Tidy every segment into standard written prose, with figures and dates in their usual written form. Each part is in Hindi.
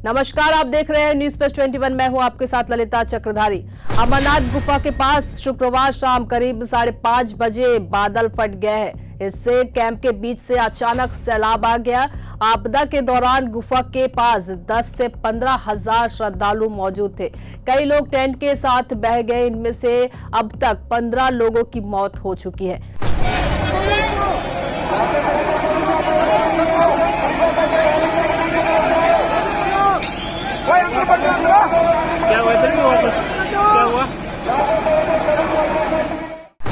नमस्कार, आप देख रहे हैं न्यूज प्लस 21। मैं हूं आपके साथ ललिता चक्रधारी। अमरनाथ गुफा के पास शुक्रवार शाम करीब 5:30 बजे बादल फट गए हैं। इससे कैंप के बीच से अचानक सैलाब आ गया। आपदा के दौरान गुफा के पास 10 से 15 हजार श्रद्धालु मौजूद थे। कई लोग टेंट के साथ बह गए। इनमें से अब तक 15 लोगों की मौत हो चुकी है। क्या हुआ? क्या हुआ?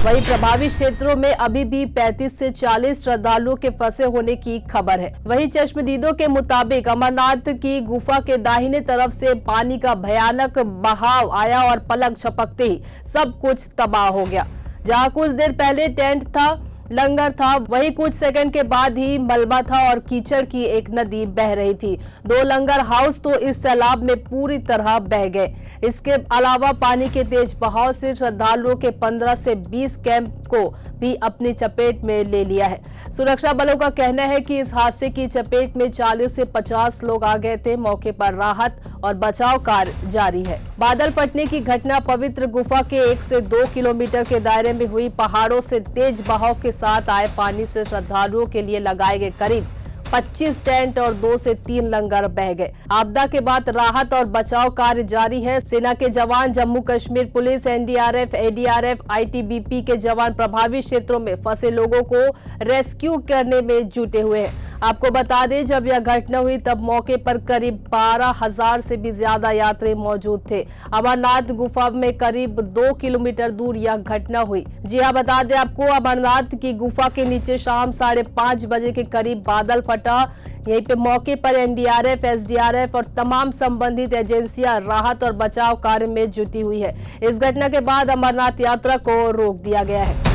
वहीं प्रभावित क्षेत्रों में अभी भी 35 से 40 श्रद्धालुओं के फंसे होने की खबर है। वहीं चश्मदीदों के मुताबिक अमरनाथ की गुफा के दाहिने तरफ से पानी का भयानक बहाव आया और पलक झपकते ही सब कुछ तबाह हो गया। जहां कुछ देर पहले टेंट था, लंगर था, वहीं कुछ सेकंड के बाद ही मलबा था और कीचड़ की एक नदी बह रही थी। 2 लंगर हाउस तो इस सैलाब में पूरी तरह बह गए। इसके अलावा पानी के तेज बहाव से श्रद्धालुओं के 15 से 20 कैंप को भी अपनी चपेट में ले लिया है। सुरक्षा बलों का कहना है कि इस हादसे की चपेट में 40 से 50 लोग आ गए थे। मौके पर राहत और बचाव कार्य जारी है। बादल फटने की घटना पवित्र गुफा के 1 से 2 किलोमीटर के दायरे में हुई। पहाड़ों से तेज बहाव के साथ आए पानी से श्रद्धालुओं के लिए लगाए गए करीब 25 टेंट और 2 से 3 लंगर बह गए। आपदा के बाद राहत और बचाव कार्य जारी है। सेना के जवान, Jammu Kashmir police, NDRF, ADRF, ITBP के जवान प्रभावित क्षेत्रों में फंसे लोगों को रेस्क्यू करने में जुटे हुए हैं। आपको बता दें, जब यह घटना हुई तब मौके पर करीब 12,000 से भी ज्यादा यात्री मौजूद थे। अमरनाथ गुफा में करीब 2 किलोमीटर दूर यह घटना हुई। जी हाँ, बता दें आपको, अमरनाथ की गुफा के नीचे शाम 5:30 बजे के करीब बादल फटा। यहीं पे मौके पर एनडीआरएफ, एसडीआरएफ और तमाम संबंधित एजेंसियां राहत और बचाव कार्य में जुटी हुई है। इस घटना के बाद अमरनाथ यात्रा को रोक दिया गया है।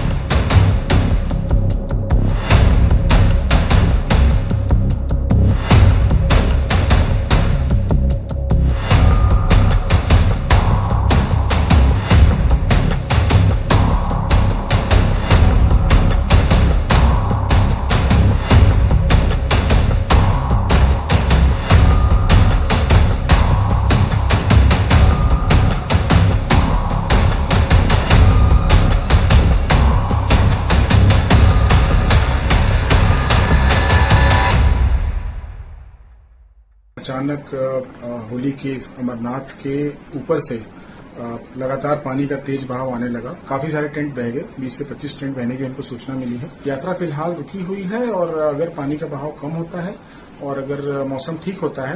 अचानक होली के अमरनाथ के ऊपर से लगातार पानी का तेज बहाव आने लगा। काफी सारे टेंट बह गए। 20 से 25 टेंट बहने की उनको सूचना मिली है। यात्रा फिलहाल रुकी हुई है और अगर पानी का बहाव कम होता है और अगर मौसम ठीक होता है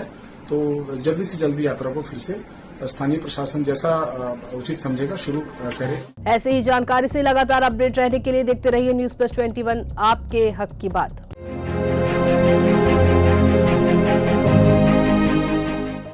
तो जल्दी से जल्दी यात्रा को फिर से स्थानीय प्रशासन जैसा उचित समझेगा शुरू करे। ऐसे ही जानकारी से लगातार अपडेट रहने के लिए देखते रहिए न्यूज प्लस 21, आपके हक की बात।